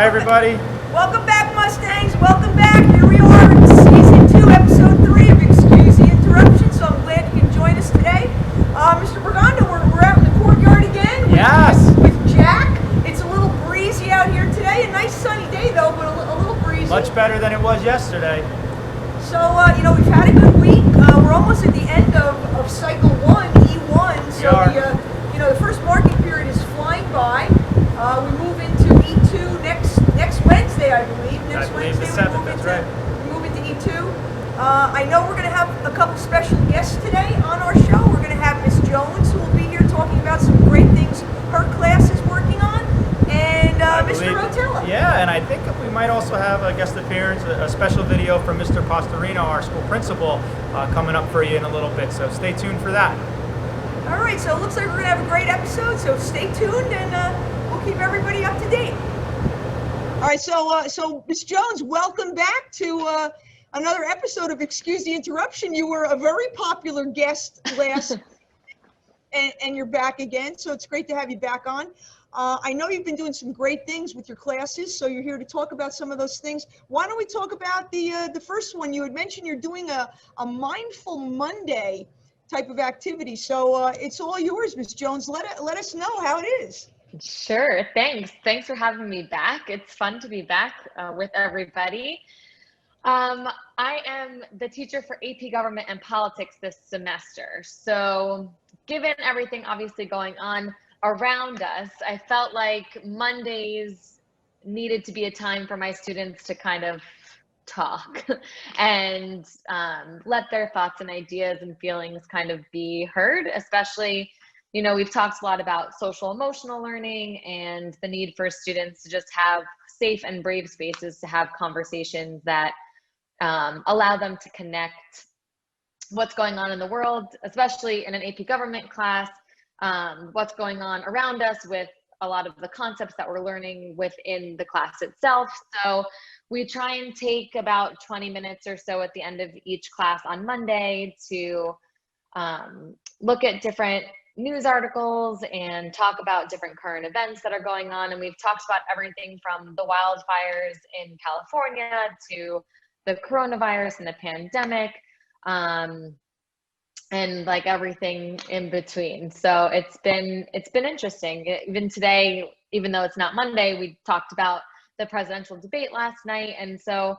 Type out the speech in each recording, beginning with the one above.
Hi, everybody. Welcome back, Mustangs. Welcome back. Here we are in Season 2, Episode 3 of Excuse the Interruption. So I'm glad you can join us today. Mr. Bergondo, we're out in the courtyard again Yes. with Jack. It's a little breezy out here today. A nice sunny day, though, but a little breezy. Much better than it was yesterday. So, we've had a good week. We're almost at the end of Cycle 1, E1. So, the first marking period is flying by. We move into E2 next Wednesday, I believe. I believe the 7th, that's right. We move into E2. I know we're going to have a couple special guests today on our show. We're going to have Miss Jones, who will be here talking about some great things her class is working on, and Mr. Rotella. Yeah, and I think we might also have a guest appearance, a special video from Mr. Pastorino, our school principal, coming up for you in a little bit. So stay tuned for that. All right, so it looks like we're going to have a great episode, so stay tuned, and we'll keep everybody up to date. All right, so Ms. Jones, welcome back to another episode of Excuse the Interruption. You were a very popular guest last, and you're back again, so it's great to have you back on. I know you've been doing some great things with your classes, so you're here to talk about some of those things. Why don't we talk about the first one? You had mentioned you're doing a Mindful Monday type of activity, so it's all yours, Ms. Jones. Let us know how it is. Sure, thanks for having me back. It's fun to be back with everybody. I am the teacher for AP Government and Politics this semester, so given everything obviously going on around us, I felt like Mondays needed to be a time for my students to kind of talk and let their thoughts and ideas and feelings kind of be heard, especially, we've talked a lot about social emotional learning and the need for students to just have safe and brave spaces to have conversations that allow them to connect what's going on in the world, especially in an AP government class, what's going on around us with a lot of the concepts that we're learning within the class itself. So we try and take about 20 minutes or so at the end of each class on Monday to look at different news articles and talk about different current events that are going on. And we've talked about everything from the wildfires in California to the coronavirus and the pandemic, and like everything in between. So it's been interesting. Even today, even though it's not Monday, we talked about the presidential debate last night. And so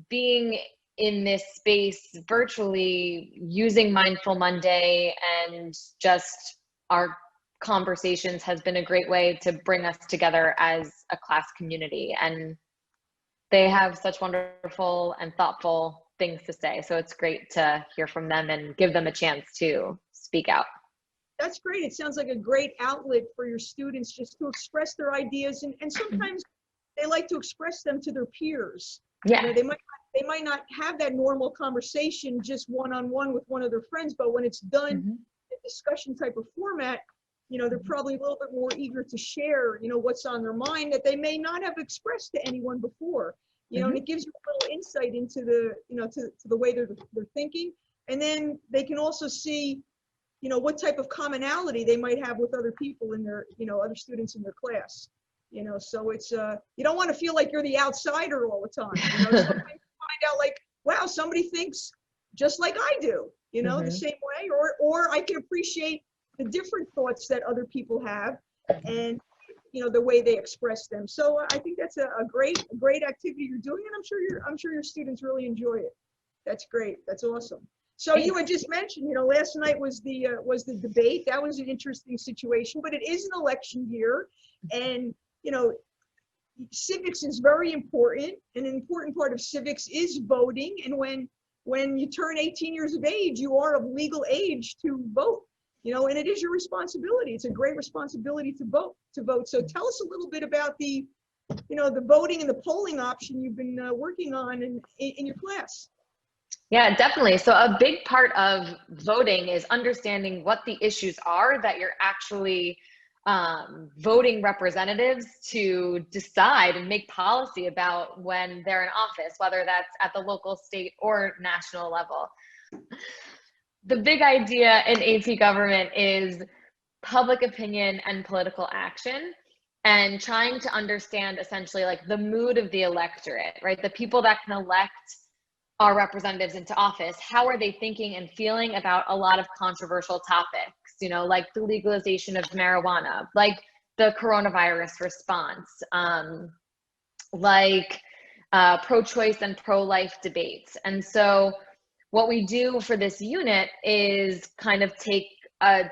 being in this space virtually, using Mindful Monday and just our conversations has been a great way to bring us together as a class community. And they have such wonderful and thoughtful things to say. So it's great to hear from them and give them a chance to speak out. That's great. It sounds like a great outlet for your students just to express their ideas. And sometimes they like to express them to their peers. Yeah. They might not have that normal conversation just one-on-one with one of their friends, but when it's done in a discussion type of format, they're probably a little bit more eager to share, what's on their mind that they may not have expressed to anyone before, and it gives you a little insight into the, to the way they're thinking. And then they can also see, what type of commonality they might have with other people in their, other students in their class, so it's, you don't want to feel like you're the outsider all the time, sometimes you find out like, wow, somebody thinks just like I do, the same way, or I can appreciate the different thoughts that other people have and the way they express them. So I think that's a great activity you're doing, and I'm sure your students really enjoy it. That's great. That's awesome. So you had just mentioned, last night was the debate. That was an interesting situation, but it is an election year, and civics is very important, and an important part of civics is voting. And when you turn 18 years of age, you are of legal age to vote. And it is your responsibility. It's a great responsibility to vote. So tell us a little bit about the voting and the polling option you've been working on in your class. Yeah, definitely. So a big part of voting is understanding what the issues are that you're actually voting representatives to decide and make policy about when they're in office, whether that's at the local, state, or national level. The big idea in AP government is public opinion and political action. and trying to understand essentially like the mood of the electorate, right? The people that can elect our representatives into office, how are they thinking and feeling about a lot of controversial topics, you know, like the legalization of marijuana, like the coronavirus response, like pro-choice and pro-life debates. And so what we do for this unit is kind of take a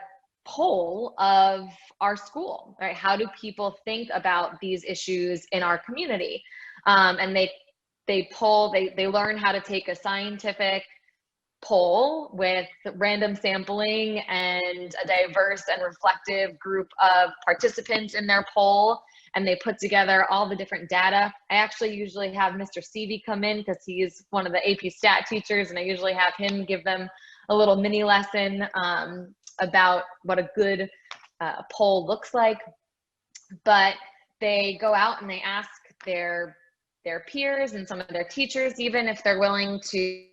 poll of our school, right? How do people think about these issues in our community? And they poll, they learn how to take a scientific poll with random sampling and a diverse and reflective group of participants in their poll. And they put together all the different data. I actually usually have Mr. Seavey come in because he's one of the AP stat teachers, and I usually have him give them a little mini lesson about what a good poll looks like. But they go out and they ask their peers and some of their teachers, even if they're willing to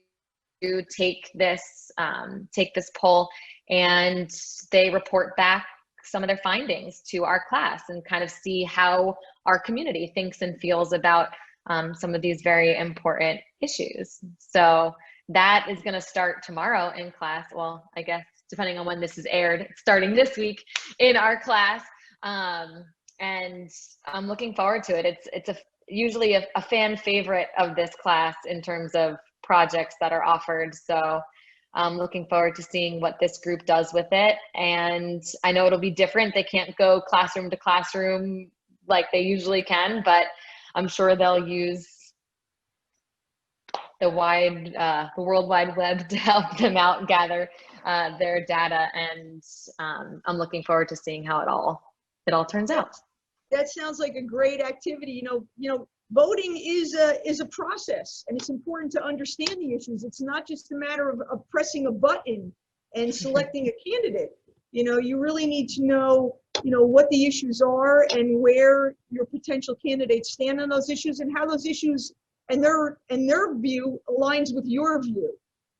take this poll, and they report back some of their findings to our class and kind of see how our community thinks and feels about some of these very important issues. So that is going to start tomorrow in class. Well, I guess depending on when this is aired, starting this week in our class. And I'm looking forward to it. It's usually a fan favorite of this class in terms of projects that are offered. So I'm looking forward to seeing what this group does with it. And I know it'll be different. They can't go classroom to classroom like they usually can, but I'm sure they'll use the World Wide Web to help them out and gather their data. And I'm looking forward to seeing how it all turns out. That sounds like a great activity. You know, voting is a process, and it's important to understand the issues. It's not just a matter of pressing a button and selecting a candidate. You know, you really need to know, what the issues are and where your potential candidates stand on those issues, and how those issues and their view aligns with your view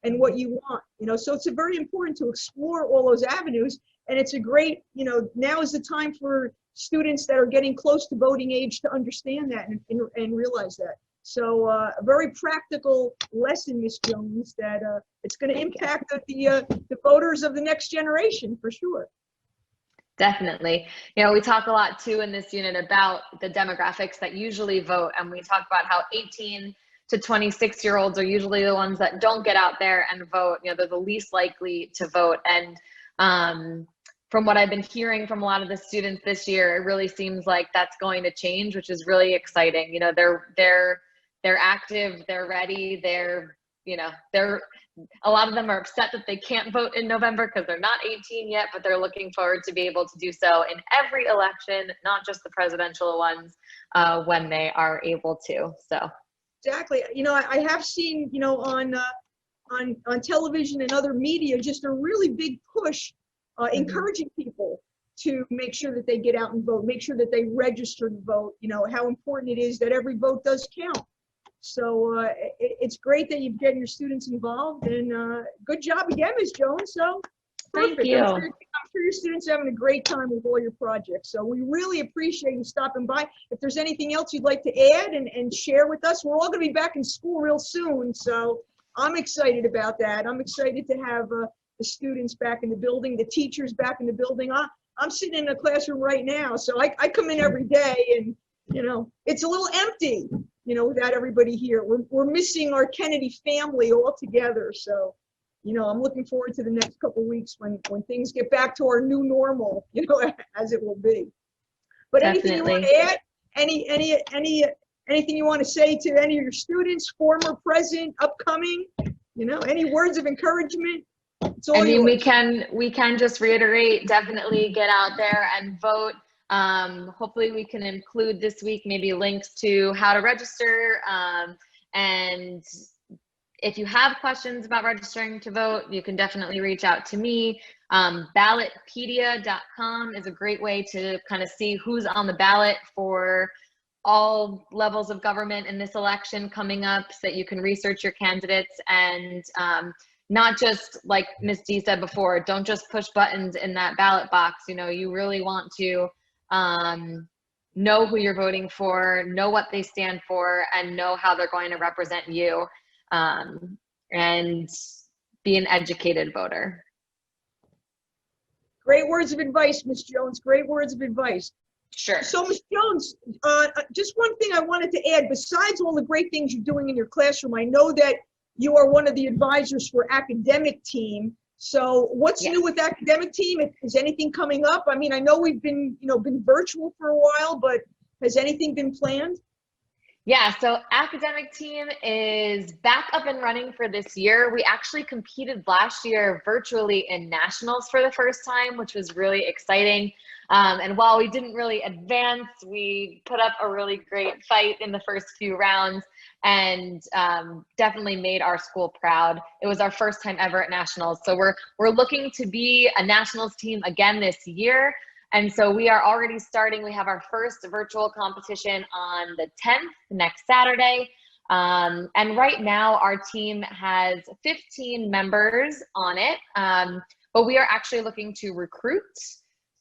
and what you want. So it's very important to explore all those avenues. And it's a great, now is the time for students that are getting close to voting age to understand that and realize that. So a very practical lesson, Ms. Jones, that it's going to impact the voters of the next generation for sure. Definitely. We talk a lot too in this unit about the demographics that usually vote, and we talk about how 18 to 26-year-olds are usually the ones that don't get out there and vote. They're the least likely to vote. And from what I've been hearing from a lot of the students this year, it really seems like that's going to change, which is really exciting. They're active, they're ready, a lot of them are upset that they can't vote in November because they're not 18 yet, but they're looking forward to be able to do so in every election, not just the presidential ones, when they are able to. So exactly. I have seen, on television and other media, just a really big push encouraging people to make sure that they get out and vote, make sure that they register to vote, how important it is that every vote does count. So it's great that you're getting your students involved, and good job again, Ms. Jones. So perfect. Thank you. I'm sure your students are having a great time with all your projects. So we really appreciate you stopping by. If there's anything else you'd like to add and share with us, we're all going to be back in school real soon. So I'm excited about that. I'm excited to have the students back in the building, the teachers back in the building. I'm sitting in a classroom right now, so I come in every day, and it's a little empty, without everybody here. We're missing our Kennedy family all together. So, I'm looking forward to the next couple of weeks when things get back to our new normal, as it will be. But Definitely. Anything you want to add? Anything you want to say to any of your students, former, present, upcoming? Any words of encouragement? We can just reiterate, definitely get out there and vote. Hopefully we can include this week maybe links to how to register. And if you have questions about registering to vote, you can definitely reach out to me. Ballotpedia.com is a great way to kind of see who's on the ballot for all levels of government in this election coming up, so that you can research your candidates and not just, like Ms. D said before, don't just push buttons in that ballot box. You really want to know who you're voting for, know what they stand for, and know how they're going to represent you, and be an educated voter. Great words of advice, Ms. Jones. Great words of advice. Sure. So, Ms. Jones, just one thing I wanted to add, besides all the great things you're doing in your classroom, I know that you are one of the advisors for academic team. So what's Yes. new with academic team? Is anything coming up? I mean, I know we've been virtual for a while, but has anything been planned? Yeah, so academic team is back up and running for this year. We actually competed last year virtually in nationals for the first time, which was really exciting. And while we didn't really advance, we put up a really great fight in the first few rounds and definitely made our school proud. It was our first time ever at nationals. So we're looking to be a nationals team again this year. And so we are already starting. We have our first virtual competition on the 10th, next Saturday. And right now our team has 15 members on it, but we are actually looking to recruit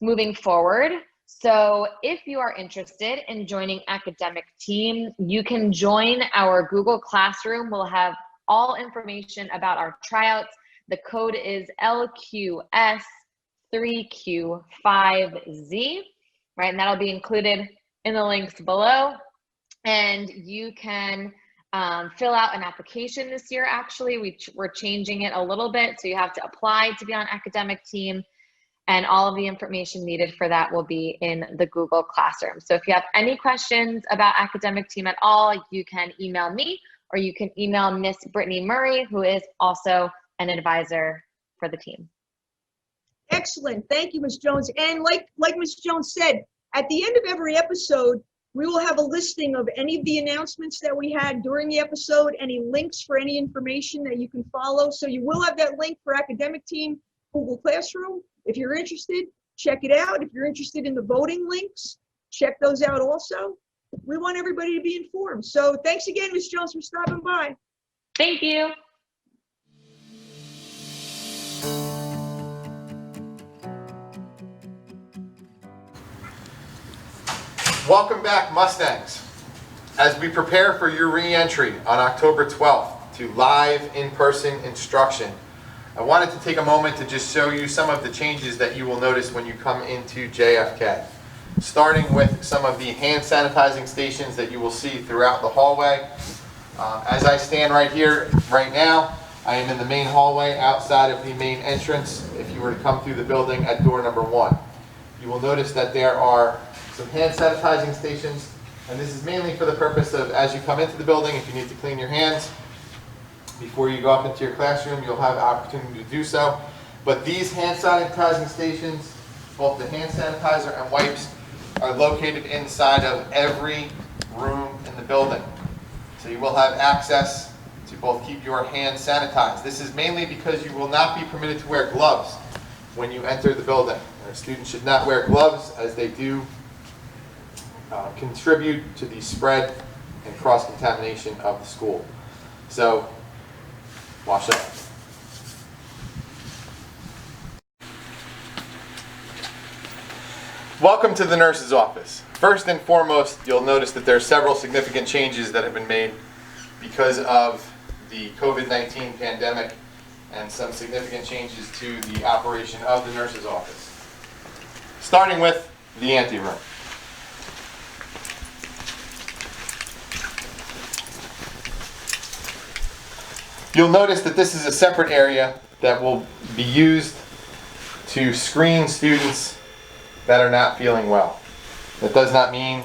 moving forward. So if you are interested in joining academic team, you can join our Google Classroom. We'll have all information about our tryouts. The code is LQS 3Q5Z, right? And that'll be included in the links below. And you can fill out an application this year. Actually, we're changing it a little bit. So you have to apply to be on academic team, and all of the information needed for that will be in the Google Classroom. So if you have any questions about academic team at all, you can email me, or you can email Miss Brittany Murray, who is also an advisor for the team. Excellent. Thank you, Ms. Jones. And like Ms. Jones said, at the end of every episode, we will have a listing of any of the announcements that we had during the episode, any links for any information that you can follow. So you will have that link for academic team, Google Classroom. If you're interested, check it out. If you're interested in the voting links, check those out also. We want everybody to be informed. So thanks again, Ms. Jones, for stopping by. Thank you. Welcome back, Mustangs. As we prepare for your re-entry on October 12th to live in-person instruction, I wanted to take a moment to just show you some of the changes that you will notice when you come into JFK. Starting with some of the hand sanitizing stations that you will see throughout the hallway. As I stand right here, right now, I am in the main hallway outside of the main entrance if you were to come through the building at door number 1. You will notice that there are some hand sanitizing stations, and this is mainly for the purpose of, as you come into the building, if you need to clean your hands before you go up into your classroom, you'll have the opportunity to do so. But these hand sanitizing stations, both the hand sanitizer and wipes, are located inside of every room in the building. So you will have access to both keep your hands sanitized. This is mainly because you will not be permitted to wear gloves when you enter the building. Our students should not wear gloves, as they do contribute to the spread and cross-contamination of the school. So, wash up. Welcome to the nurse's office. First and foremost, you'll notice that there are several significant changes that have been made because of the COVID-19 pandemic and some significant changes to the operation of the nurse's office. Starting with the anteroom. You'll notice that this is a separate area that will be used to screen students that are not feeling well. That does not mean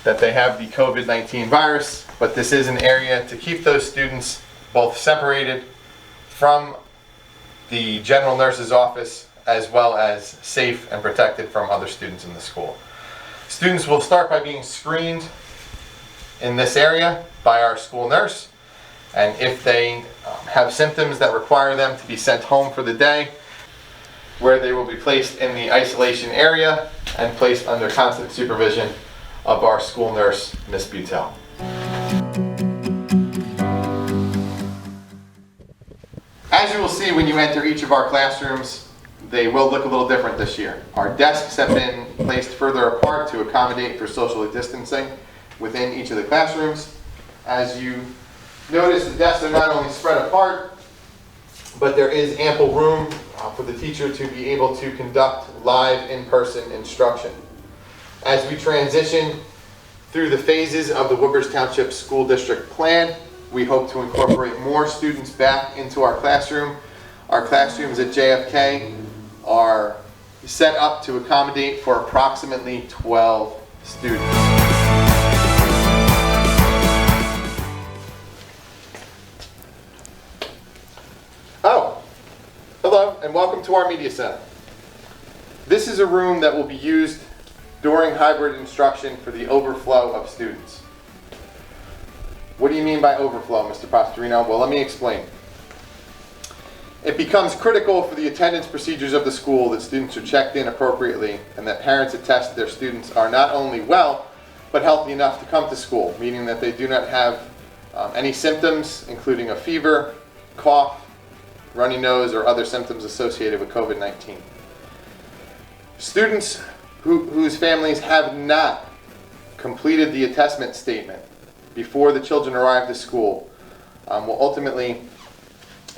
that they have the COVID-19 virus, but this is an area to keep those students both separated from the general nurse's office as well as safe and protected from other students in the school. Students will start by being screened in this area by our school nurse, and if they have symptoms that require them to be sent home for the day, where they will be placed in the isolation area and placed under constant supervision of our school nurse, Ms. Butel. As you will see when you enter each of our classrooms, they will look a little different this year. Our desks have been placed further apart to accommodate for social distancing within each of the classrooms. As you notice, the desks are not only spread apart, but there is ample room for the teacher to be able to conduct live in-person instruction. As we transition through the phases of the Woodbridge Township School District Plan, we hope to incorporate more students back into our classroom. Our classrooms at JFK are set up to accommodate for approximately 12 students. Oh, hello and welcome to our media center. This is a room that will be used during hybrid instruction for the overflow of students. What do you mean by overflow, Mr. Pastorino? Well, let me explain. It becomes critical for the attendance procedures of the school that students are checked in appropriately and that parents attest their students are not only well, but healthy enough to come to school, meaning that they do not have any symptoms, including a fever, cough, runny nose, or other symptoms associated with COVID-19. Students whose families have not completed the attestment statement before the children arrive to school will ultimately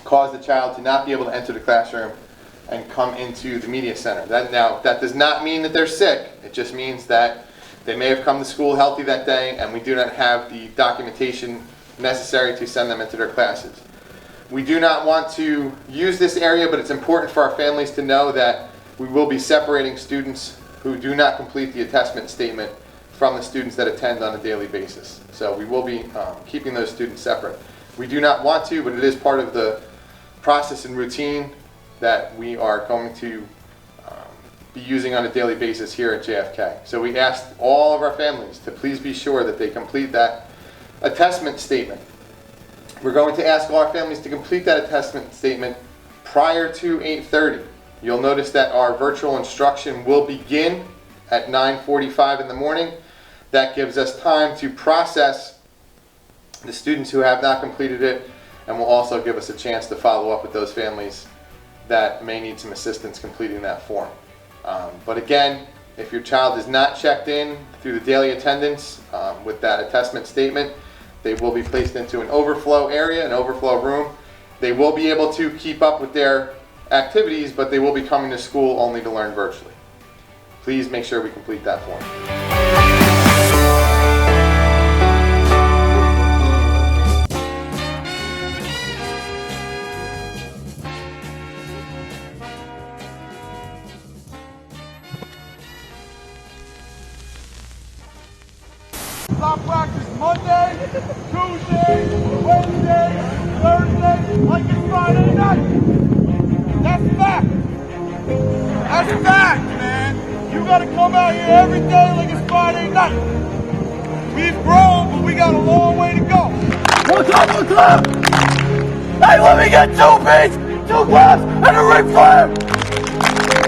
cause the child to not be able to enter the classroom and come into the media center. That does not mean that they're sick. It just means that they may have come to school healthy that day and we do not have the documentation necessary to send them into their classes. We do not want to use this area, but it's important for our families to know that we will be separating students who do not complete the attestment statement from the students that attend on a daily basis. So we will be keeping those students separate. We do not want to, but it is part of the process and routine that we are going to be using on a daily basis here at JFK. So we asked all of our families to please be sure that they complete that attestment statement. We're going to ask all our families to complete that attestment statement prior to 8:30. You'll notice that our virtual instruction will begin at 9:45 in the morning. That gives us time to process the students who have not completed it, and will also give us a chance to follow up with those families that may need some assistance completing that form. But again, if your child is not checked in through the daily attendance with that attestment statement, they will be placed into an overflow area, an overflow room. They will be able to keep up with their activities, but they will be coming to school only to learn virtually. Please make sure we complete that form. Stop practice Monday, Tuesday, Wednesday, Thursday, like it's Friday night. That's fact. That's fact, man. You gotta come out here every day like it's Friday night. We've grown, but we got a long way to go. What's up, what's up? Hey, let me get 2 beats, 2 gloves, and a Ric Flair.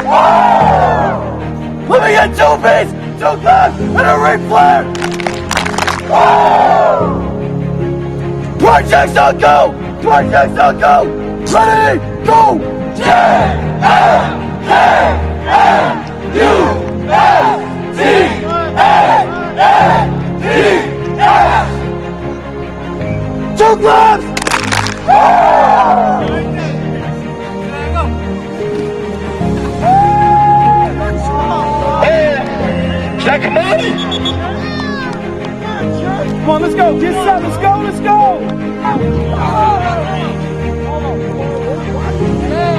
Whoa! Let me get 2 beats, 2 gloves, and a Ric Flair. Whoa! Projects on go! Projects on go! Ready, go! J-A-M-U-S-T-A-N-D-S! 2 gloves! Check him out! Come on, let's go. Get set. Let's go. Let's go.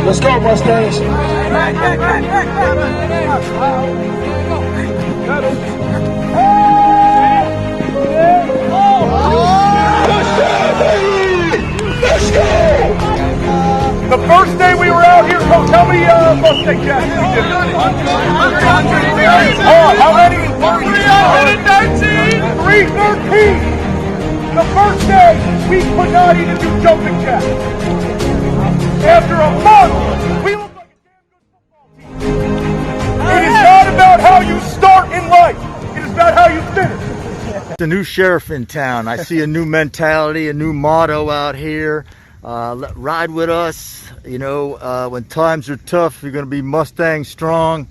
Let's go, Mustangs. Let's go. The first day we were out here, Coach, how many Mustang jacks did we do? 100. Oh, how many? 319. 313. The first day, we could not even do jumping jacks. After a month, we look like a damn good football team. It is not about how you start in life. It is about how you finish. The new sheriff in town. I see a new mentality, a new motto out here. Ride with us. You know, when times are tough, you're going to be Mustang strong.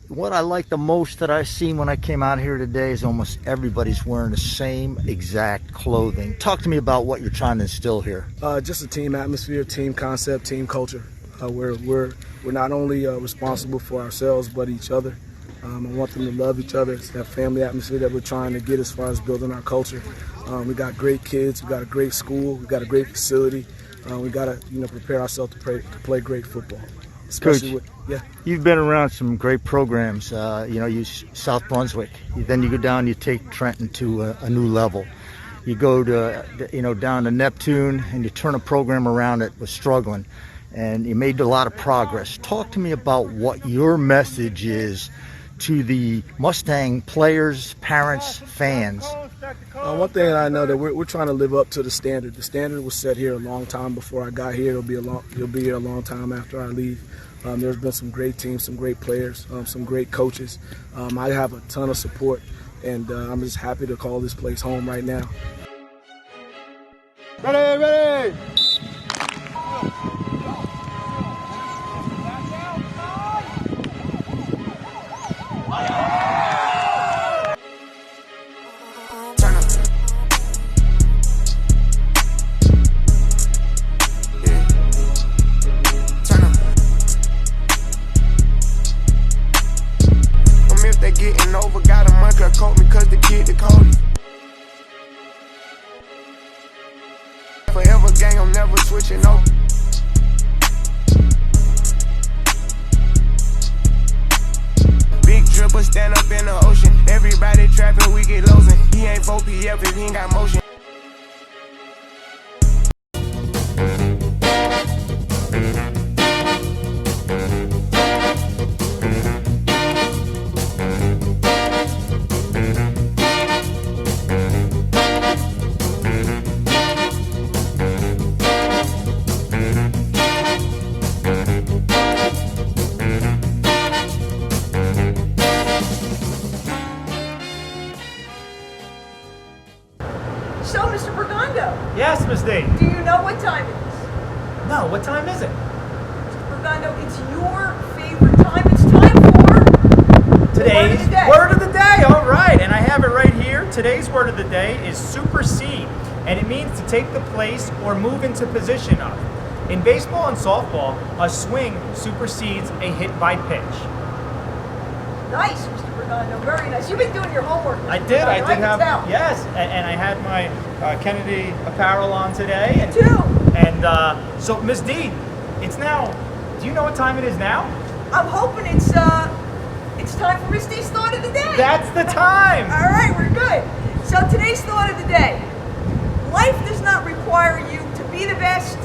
What I like the most that I've seen when I came out here today is almost everybody's wearing the same exact clothing. Talk to me about what you're trying to instill here. Just a team atmosphere, team concept, team culture. We're not only responsible for ourselves, but each other. I want them to love each other. It's that family atmosphere that we're trying to get as far as building our culture. We got great kids. We got a great school. We got a great facility. We got to prepare ourselves to play great football. Especially Coach, yeah. You've been around some great programs. You South Brunswick. Then you go down. You take Trenton to a new level. You go to down to Neptune, and you turn a program around that was struggling, and you made a lot of progress. Talk to me about what your message is to the Mustang players, parents, fans. One thing I know that we're trying to live up to the standard. The standard was set here a long time before I got here. It'll be here a long time after I leave. There's been some great teams, some great players, some great coaches. I have a ton of support, and I'm just happy to call this place home right now. Ready, ready! Getting over, got a month to coat me cause the kid the coldest. Forever gang, I'm never switching over. Big dripper stand up in the ocean. Everybody trapping, we get losing. He ain't 4PF if he ain't got motion. So, Mr. Bergondo, Yes, Miss D. do you know what time it is? No, what time is it? Mr. Bergondo, it's your favorite time. It's time for Today's Word of the Day. word of the day. All right, and I have it right here. Today's word of the day is supersede, and it means to take the place or move into position of. In baseball and softball, a swing supersedes a hit by pitch. Nice, Mr. Bergondo. Very nice. You've been doing your homework, Mr. I did Bergondo. have, can tell. yes, and I had my Kennedy apparel on today. And, Too. and so, Miss D, it's now, do you know what time it is now? I'm hoping it's time for Miss D's thought of the day. That's the time. All right, we're good. So today's thought of the day: life does not require you to be the best.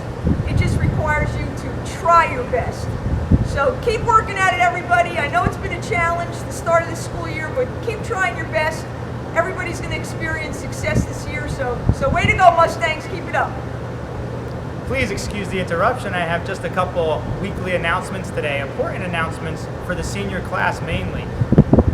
It just requires you to try your best. So keep working at it, everybody. I know it's been a challenge, the start of the school year, but keep trying your best. Everybody's going to experience success this year. So way to go, Mustangs. Keep it up. Please excuse the interruption. I have just a couple weekly announcements today, important announcements for the senior class mainly.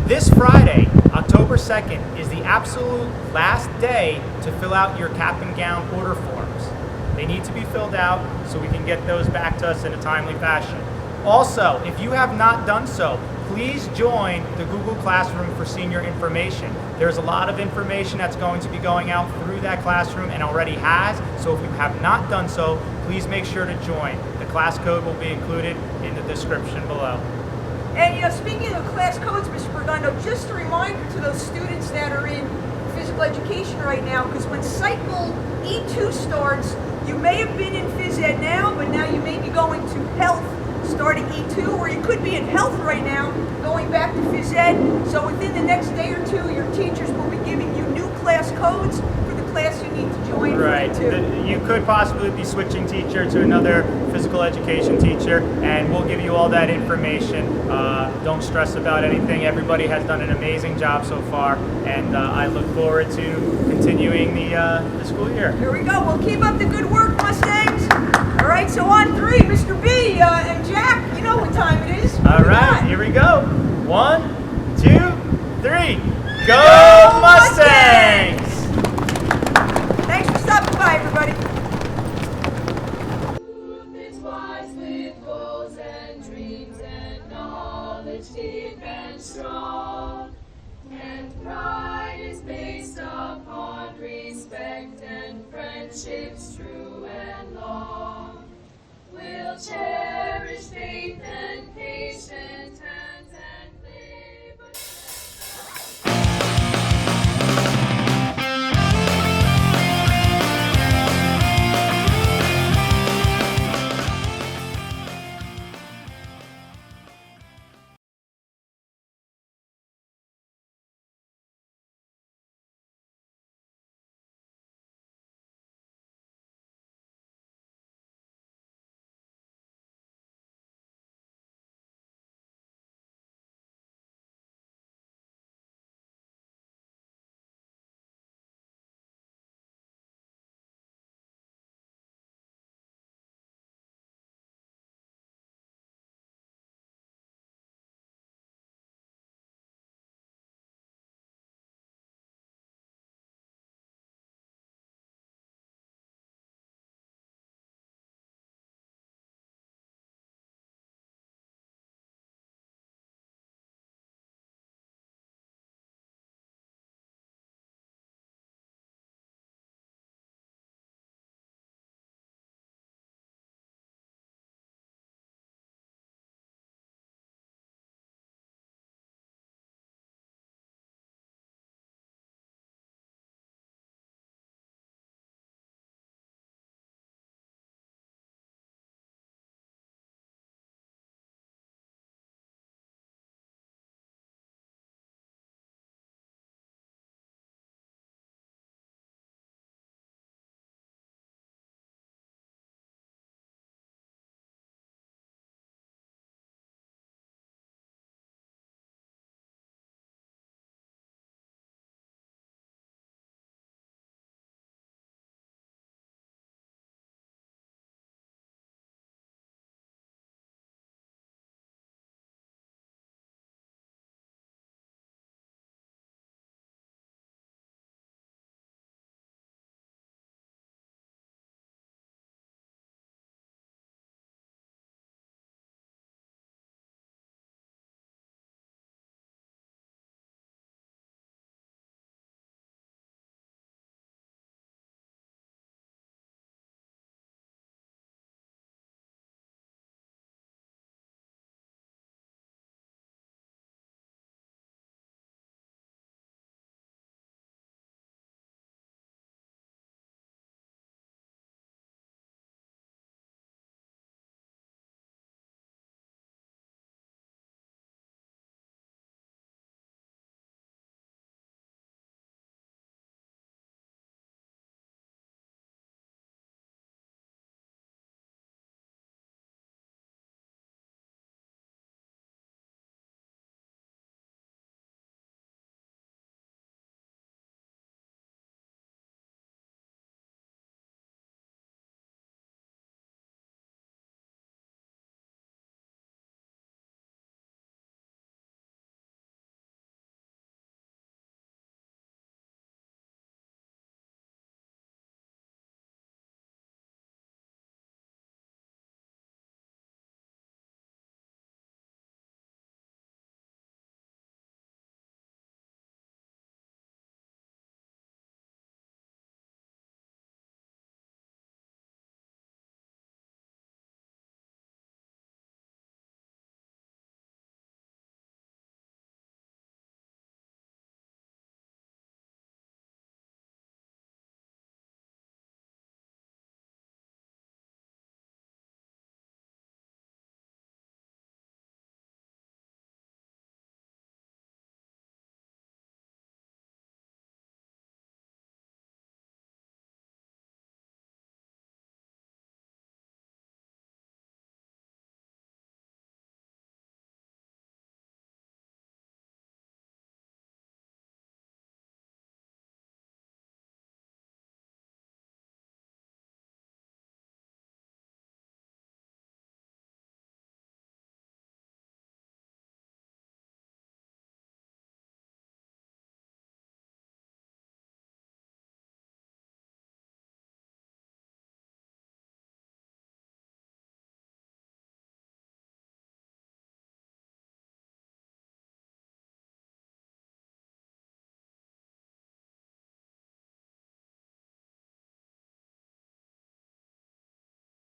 This Friday, October 2nd, is the absolute last day to fill out your cap and gown order forms. They need to be filled out so we can get those back to us in a timely fashion. Also, if you have not done so, please join the Google Classroom for Senior Information. There's a lot of information that's going to be going out through that classroom and already has, so if you have not done so, please make sure to join. The class code will be included in the description below. And speaking of class codes, Mr. Bergondo, just a reminder to those students that are in physical education right now, because when cycle E2 starts, you may have been in phys ed now, but now you may be going to health starting E2, or you could be in health right now, going back to phys ed. So within the next day or two, your teachers will be giving you new class codes for the class you need to join. Right. For E2. You could possibly be switching teacher to another physical education teacher, and we'll give you all that information. Don't stress about anything. Everybody has done an amazing job so far, and I look forward to continuing the school year. Here we go. We'll keep up the good work, Mustangs. All right, so on three, Mr. B and Jack, you know what time it is. All right, here we go. 1, 2, 3. Go Mustangs! Thanks for stopping by, everybody. deep and strong, and pride is based upon respect and friendships true and long. We'll cherish faith and patience